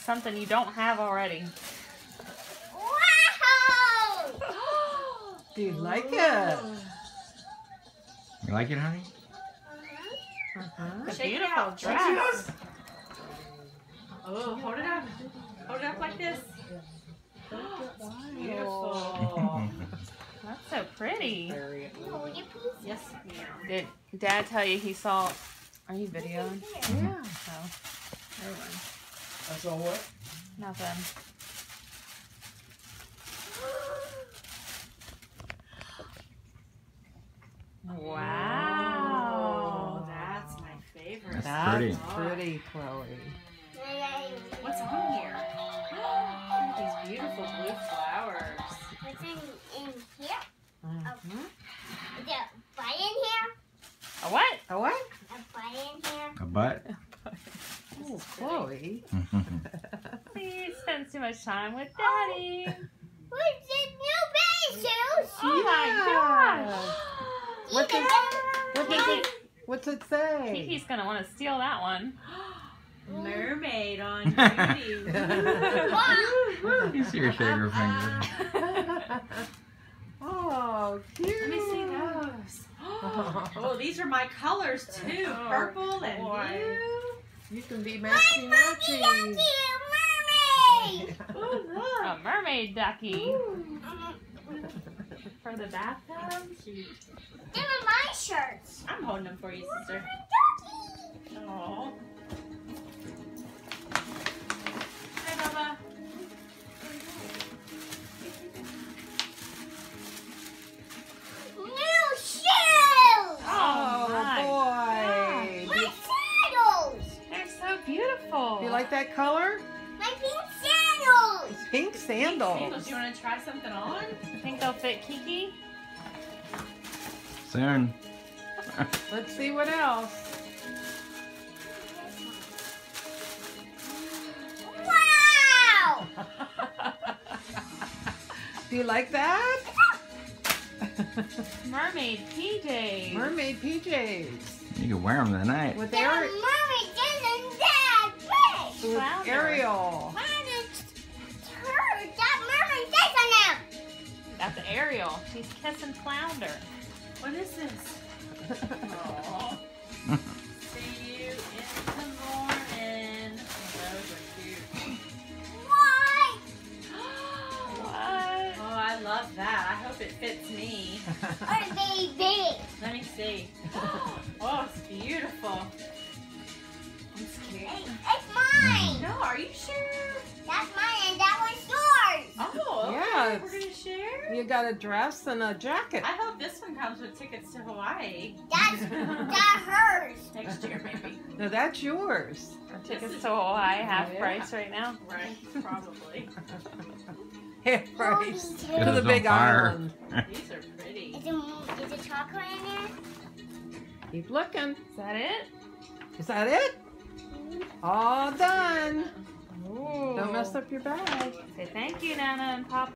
something you don't have already. Wow! Do you like it? You like it, honey? It's a Shake it beautiful out. dress. Oh, hold it up. Hold it up like this. Beautiful. That's so pretty. Hold it, please. Yes, ma'am. Did Dad tell you he saw? Are you videoing? Yeah. Oh, never mind. I saw what? Nothing. Wow. Oh, that's my favorite. That's pretty. pretty, Chloe. What's on here? These beautiful blue flowers. What's in here? Mhm. Is there a butt in here? A what? A what? A butt in here? A butt? Oh, Chloe. He spends too much time with Daddy. What's in new baby shoes? Oh my gosh. What's it say? Kiki's gonna want to steal that one. Mermaid on duty. You see her shake her finger. Oh, cute. Let me see those. Oh, these are my colors too. Oh, Purple and boy. blue. You can be matchy matchy. Mermaid! Oh, look. A mermaid ducky for the bathtub. Cute. They were my shirts. I'm holding them for you, sister. Oh. Hi, Bubba. New shoes! Oh, my boy. My sandals! They're so beautiful. Do you like that color? My pink sandals! Pink sandals. Sandals, you want to try something on? Think they'll fit Kiki? Soon. Let's see what else. Wow! Do you like that? Mermaid PJs. Mermaid PJs. You can wear them tonight. With The Ariel. mermaid isn't that big! With Flounder. Ariel. Why did her, that mermaid face on them? That's Ariel. She's kissing Flounder. What is this? Oh. See you in the morning. Those are cute. What? What? Oh, I love that. I hope it fits me. Are they big? Let me see. Oh, it's beautiful. It's cute. It's mine! No, are you sure? That's mine and that one's yours! Oh, okay. Yes. We're gonna share. You got a dress and a jacket. I hope this one comes with tickets to Hawaii That's hers! next year, maybe. No, that's yours. Tickets to Hawaii half Yeah. price right now. Right? Probably. Half price. Is To Goes the on big fire. island. These are pretty. it chocolate in there? Keep looking. Is that it? Is that it? All done. Ooh. Don't mess up your bag. Say thank you, Nana and Papa.